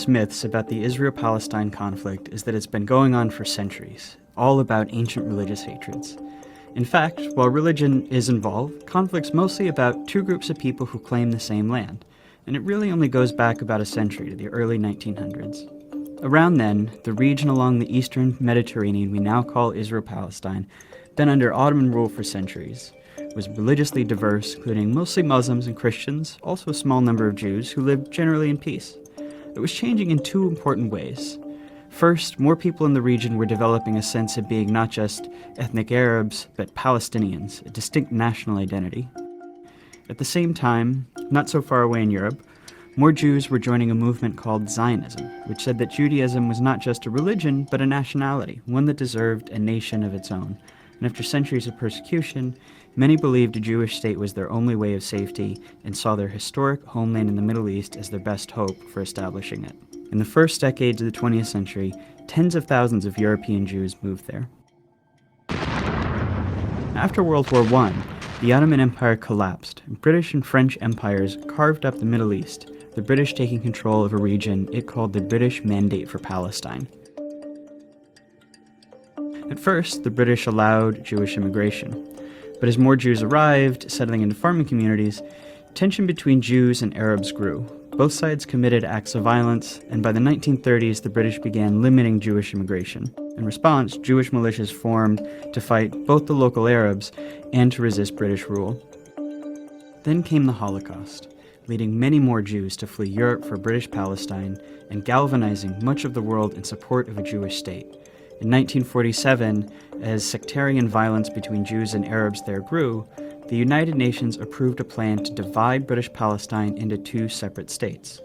Europe's myths about the Israel-Palestine conflict is that it's been going on for centuries, all about ancient religious hatreds. In fact, while religion is involved, conflict's mostly about two groups of people who claim the same land, and it really only goes back about a century to the early 1900s. Around then, the region along the eastern Mediterranean we now call Israel-Palestine, been under Ottoman rule for centuries, was religiously diverse, including mostly Muslims and Christians, also a small number of Jews who lived generally in peace. It was changing in two important ways. First, more people in the region were developing a sense of being not just ethnic Arabs, but Palestinians, a distinct national identity. At the same time, not so far away in Europe, more Jews were joining a movement called Zionism, which said that Judaism was not just a religion, but a nationality, one that deserved a nation of its own. And after centuries of persecution, many believed a Jewish state was their only way of safety and saw their historic homeland in the Middle East as their best hope for establishing it. In the first decades of the 20th century, tens of thousands of European Jews moved there. After World War I, the Ottoman Empire collapsed, and British and French empires carved up the Middle East, the British taking control of a region it called the British Mandate for Palestine. At first, the British allowed Jewish immigration, but as more Jews arrived, settling into farming communities, tension between Jews and Arabs grew. Both sides committed acts of violence, and by the 1930s, the British began limiting Jewish immigration. In response, Jewish militias formed to fight both the local Arabs and to resist British rule. Then came the Holocaust, leading many more Jews to flee Europe for British Palestine and galvanizing much of the world in support of a Jewish state. In 1947, as sectarian violence between Jews and Arabs there grew, the United Nations approved a plan to divide British Palestine into two separate states.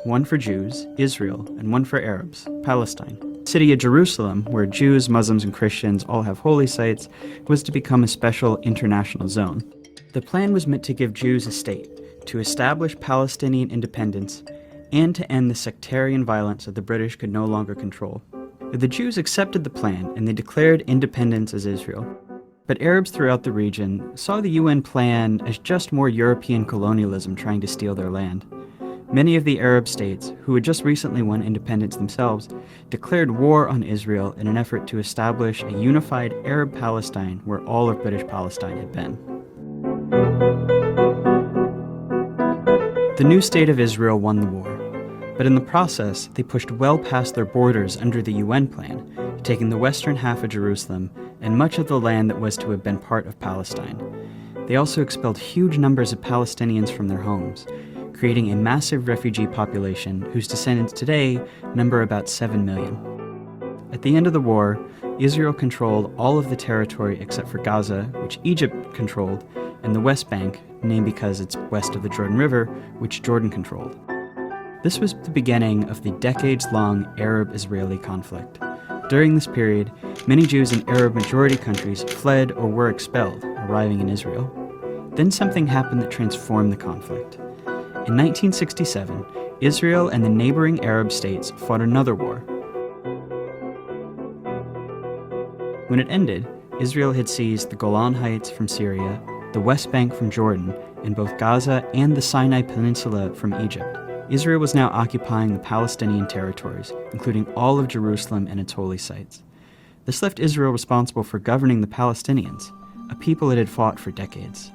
One for Jews, Israel, and one for Arabs, Palestine. The city of Jerusalem, where Jews, Muslims, and Christians all have holy sites, was to become a special international zone. The plan was meant to give Jews a state, to establish Palestinian independence, and to end the sectarian violence that the British could no longer control. The Jews accepted the plan, and they declared independence as Israel. But Arabs throughout the region saw the UN plan as just more European colonialism trying to steal their land. Many of the Arab states, who had just recently won independence themselves, declared war on Israel in an effort to establish a unified Arab Palestine where all of British Palestine had been. The new state of Israel won the war, but in the process, they pushed well past their borders under the UN plan, taking the western half of Jerusalem and much of the land that was to have been part of Palestine. They also expelled huge numbers of Palestinians from their homes, creating a massive refugee population whose descendants today number about 7 million. At the end of the war, Israel controlled all of the territory except for Gaza, which Egypt controlled, and the West Bank, named because it's west of the Jordan River, which Jordan controlled. This was the beginning of the decades-long Arab-Israeli conflict. During this period, many Jews in Arab-majority countries fled or were expelled, arriving in Israel. Then something happened that transformed the conflict. In 1967, Israel and the neighboring Arab states fought another war. When it ended, Israel had seized the Golan Heights from Syria, the West Bank from Jordan, and both Gaza and the Sinai Peninsula from Egypt. Israel was now occupying the Palestinian territories, including all of Jerusalem and its holy sites. This left Israel responsible for governing the Palestinians, a people it had fought for decades.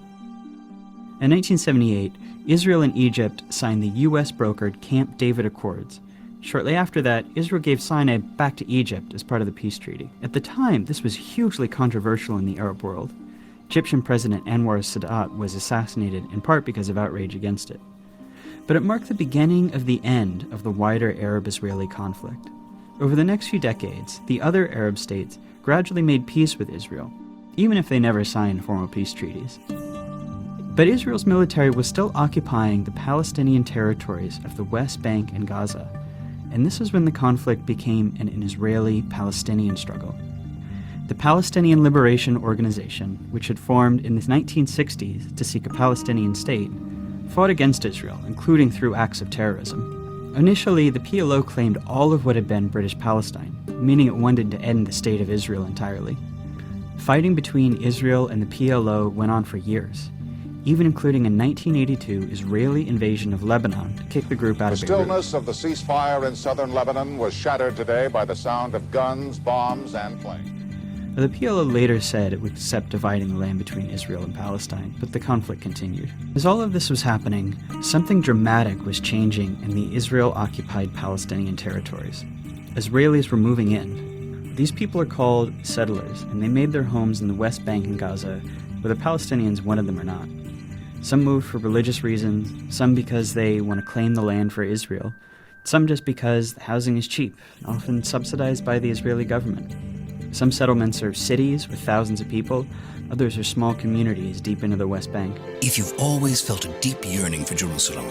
In 1978, Israel and Egypt signed the US-brokered Camp David Accords. Shortly after that, Israel gave Sinai back to Egypt as part of the peace treaty. At the time, this was hugely controversial in the Arab world. Egyptian President Anwar Sadat was assassinated in part because of outrage against it. But it marked the beginning of the end of the wider Arab-Israeli conflict. Over the next few decades, the other Arab states gradually made peace with Israel, even if they never signed formal peace treaties. But Israel's military was still occupying the Palestinian territories of the West Bank and Gaza, and this is when the conflict became an Israeli-Palestinian struggle. The Palestinian Liberation Organization, which had formed in the 1960s to seek a Palestinian state, fought against Israel, including through acts of terrorism. Initially, the PLO claimed all of what had been British Palestine, meaning it wanted to end the state of Israel entirely. Fighting between Israel and the PLO went on for years. even including a 1982 Israeli invasion of Lebanon to kick the group out of Beirut. The stillness of the ceasefire in southern Lebanon was shattered today by the sound of guns, bombs, and planes. The PLO later said it would accept dividing the land between Israel and Palestine, but the conflict continued. As all of this was happening, something dramatic was changing in the Israel-occupied Palestinian territories. Israelis were moving in. These people are called settlers, and they made their homes in the West Bank and Gaza, whether Palestinians wanted them or not. Some moved for religious reasons, some because they want to claim the land for Israel, some just because the housing is cheap, often subsidized by the Israeli government. Some settlements are cities with thousands of people, others are small communities deep into the West Bank. If you've always felt a deep yearning for Jerusalem,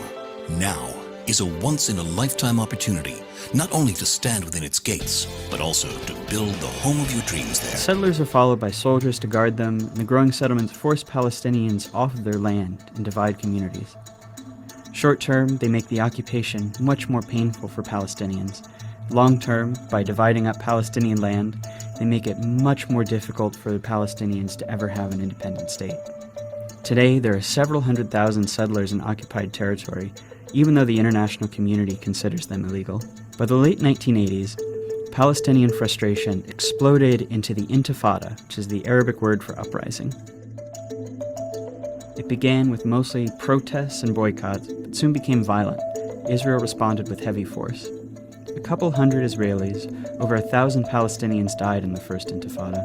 now is a once-in-a-lifetime opportunity, not only to stand within its gates, but also to build the home of your dreams there. Settlers are followed by soldiers to guard them, and the growing settlements force Palestinians off of their land and divide communities. Short term, they make the occupation much more painful for Palestinians. Long term, by dividing up Palestinian land, they make it much more difficult for the Palestinians to ever have an independent state. Today, there are several 100,000 settlers in occupied territory, even though the international community considers them illegal. By the late 1980s, Palestinian frustration exploded into the Intifada, which is the Arabic word for uprising. It began with mostly protests and boycotts, but soon became violent. Israel responded with heavy force. A couple hundred Israelis, over 1,000 Palestinians died in the First Intifada.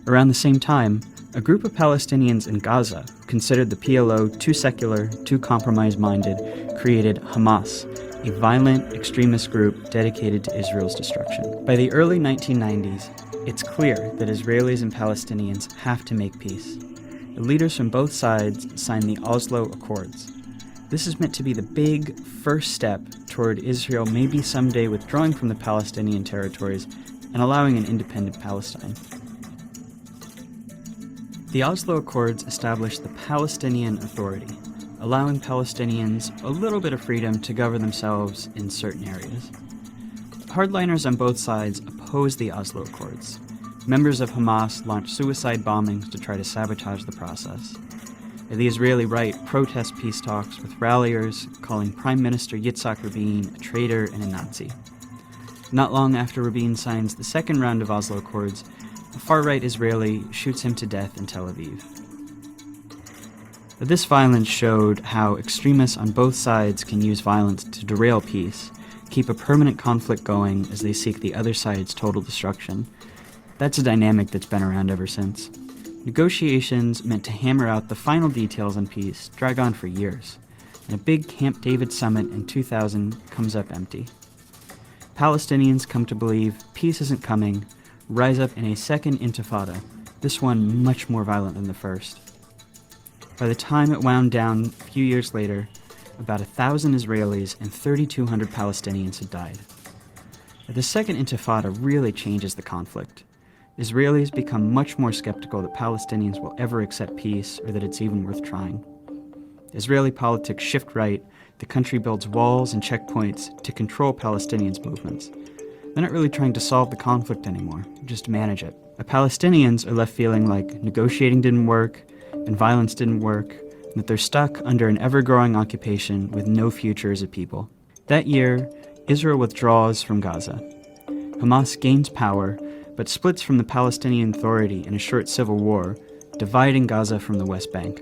Around the same time, a group of Palestinians in Gaza, considered the PLO too secular, too compromise-minded, created Hamas, a violent extremist group dedicated to Israel's destruction. By the early 1990s, it's clear that Israelis and Palestinians have to make peace. The leaders from both sides signed the Oslo Accords. This is meant to be the big first step toward Israel maybe someday withdrawing from the Palestinian territories and allowing an independent Palestine. The Oslo Accords established the Palestinian Authority, allowing Palestinians a little bit of freedom to govern themselves in certain areas. Hardliners on both sides opposed the Oslo Accords. Members of Hamas launched suicide bombings to try to sabotage the process. The Israeli right protests peace talks with ralliers calling Prime Minister Yitzhak Rabin a traitor and a Nazi. Not long after Rabin signs the second round of Oslo Accords, a far-right Israeli shoots him to death in Tel Aviv. But this violence showed how extremists on both sides can use violence to derail peace, keep a permanent conflict going as they seek the other side's total destruction. That's a dynamic that's been around ever since. Negotiations meant to hammer out the final details on peace drag on for years, and a big Camp David summit in 2000 comes up empty. Palestinians come to believe peace isn't coming, rise up in a second intifada, this one much more violent than the first. By the time it wound down a few years later, about 1,000 Israelis and 3,200 Palestinians had died. The second intifada really changes the conflict. Israelis become much more skeptical that Palestinians will ever accept peace or that it's even worth trying. Israeli politics shift right, the country builds walls and checkpoints to control Palestinians' movements. They're not really trying to solve the conflict anymore, just to manage it. The Palestinians are left feeling like negotiating didn't work, and violence didn't work, and that they're stuck under an ever-growing occupation with no future as a people. That year, Israel withdraws from Gaza. Hamas gains power, but splits from the Palestinian Authority in a short civil war, dividing Gaza from the West Bank.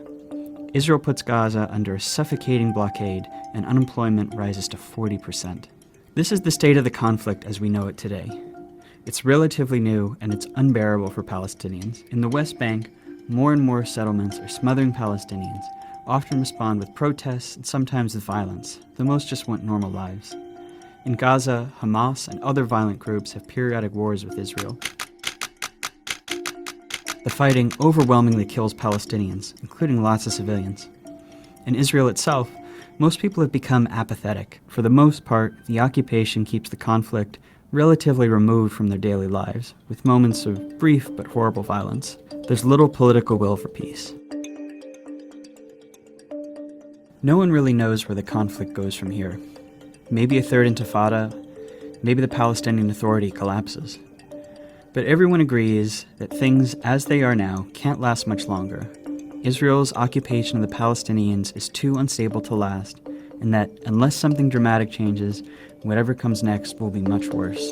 Israel puts Gaza under a suffocating blockade, and unemployment rises to 40%. This is the state of the conflict as we know it today. It's relatively new, and it's unbearable for Palestinians. In the West Bank, more and more settlements are smothering Palestinians, often respond with protests and sometimes with violence, though most just want normal lives. In Gaza, Hamas and other violent groups have periodic wars with Israel. The fighting overwhelmingly kills Palestinians, including lots of civilians. In Israel itself, most people have become apathetic. For the most part, the occupation keeps the conflict relatively removed from their daily lives, with moments of brief but horrible violence. There's little political will for peace. No one really knows where the conflict goes from here. Maybe a third intifada, maybe the Palestinian Authority collapses. But But everyone agrees that things as they are now can't last much longer. Israel's occupation of the Palestinians is too unstable to last, and that unless something dramatic changes, whatever comes next will be much worse.